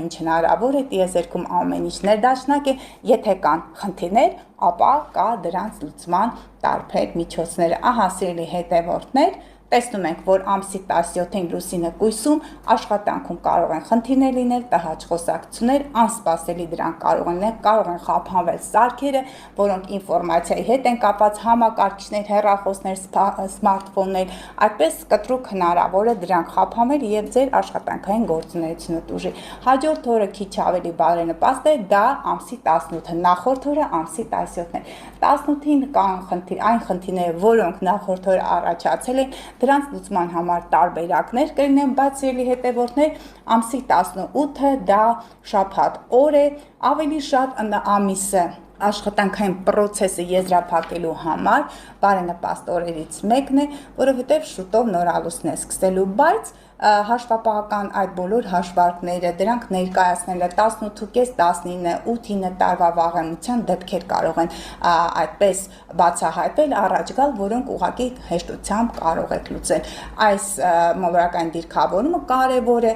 ինչ հնարավոր է տիեզերքում ամեն ինչ ներդաշնակ է, եթե կան խնդիրներ, ապա կա դրանց լուծման տարբեր միջոցներ։ Ահա սիրելի հետևորդներ, տեսնում ենք, որ ամսի 17-ին լուսինը կույսում աշխատանքում կարող են խնդիրներ լինել, տհաճ խոսակցություններ, անսպասելի դրանք կարող են խափանվել սարքերը, որոնք ինֆորմացիայի հետ են կապված, համակարգիչներ, հեռախոսներ, սմարթֆոններ, այդպես կտրուկ հնարավոր է դրանք խափանվել եւ ձեր աշխատանքային գործունեությունը տուժի։ Հաջորդ օրը քիչ ավելի բարենպաստ է, դա ամսի 18-ը, նախորդ օրը ամսի 17-ն է։ 18-ին կան այն խնդիրները, որոնք նախորդ օրը առաջացել են, դրանց լուծման համար տարբերակներ կլինեն, բայց սիրելի հետևորդներ, ամսի 18-ը դա շաբաթ օր է, ավելի շատ ամիսը աշխատանքային process-ը եզրափակելու համար բարենպաստ օրերից մեկն է, որովհետև շուտով նորալուսն է սկսելու, բայց հաշվապահական այդ բոլոր հաշվարկները, դրանք ներկայացնելը 18.5-19, 8-9 տարվա վաղեմության դեպքեր կարող են այդպես բացահայտվել, առաջ գալ, որոնք ուղղակի հեշտությամբ կարող եք լուծել։ Այս մոլորակային դիրքավորումը կարևոր է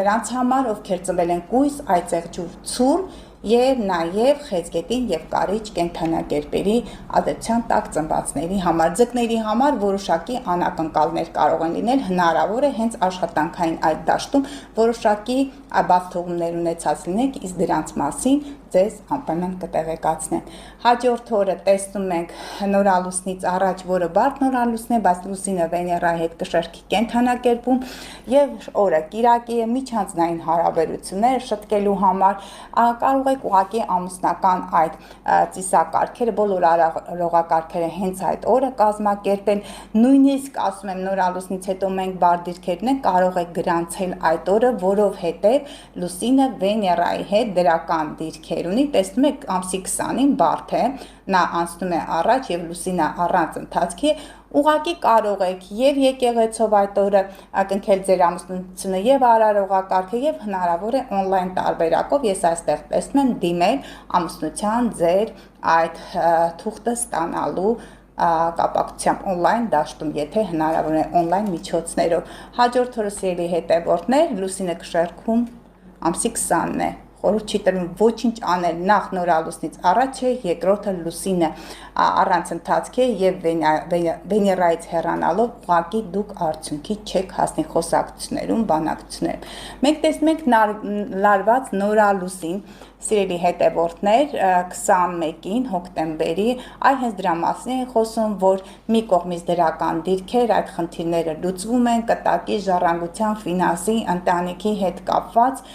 նրանց համար, ովքեր ծնվել են կույս, այծեղջյուր, ցուլ եւ նաեւ խեցգետին եւ կարիճ կենդանակերպերի ադրության տակ ծնվածների համար, ձկների համար որոշակի անակնկալներ կարող են լինել, հնարավոր է հենց աշխատանքային այդ դաշտում որոշակի բացթողումներ ունեցած լինեք, իսկ դրանց մասին ձեզ անպայման կտեղեկացնեմ։ Հաջորդ օրը տեսնում ենք նորալուսնից առաջ, որը բարդ նորալուսն է, բայց լուսինը Վեներայի հետ կշեռքի կենդանակերպում եւ օրը կիրակի է, միջանձնային հարաբերությունները շտկելու համար կարող եք ուղղակի ամուսնական այդ ծիսակարգերը, բոլոր արարողակարգերը հենց այդ օրը կազմակերպել, նույնիսկ ասում եմ նորալուսնից հետո մենք բարդ դիրքեր ունենք, կարող եք գրանցել այդ օրը, որովհետեւ լուսինը Վեներայի հետ դրական դիրքեր ունի, տեսնում եք ամսի 20-ին բարդ է, նա անցնում է առաջ եւ լուսինը առանց ընթացքի, ուղղակի կարող եք եւ եկեղեցով այդ օրը կնքել ձեր ամուսնությունը եւ արարողակարգը եւ հնարավոր է on-line տարբերակով, ես այստեղ տեսնում եմ դիմել ամուսնության ձեր այդ թուղթը ստանալու կապակցությամբ on-line դաշտում, եթե հնարավոր է on-line միջոցներով։ Հաջորդ օրը սիրելի հետևորդներ, լուսինը կշեռքում ամսի 20-ն է։ Խորհուրդ չի տրվում ոչինչ անել նախ նորալուսնից առաջ է, երկրորդը լուսինը առանց ընթացքի եւ Վեներայից հեռանալով ուղղակի դուք արդյունքի չեք հասնի խոսակցություններում, բանակցություններում։ Մենք տեսնում ենք լարված նորալուսին, սիրելի հետևորդներ, 21-ին հոկտեմբերի, այ հենց դրա մասին են խոսում, որ մի կողմից դրական դիրքեր, այդ խնդիրները լուծվում են, կտակի, ժառանգության, ֆինանսի, ընտանիքի հետ կապված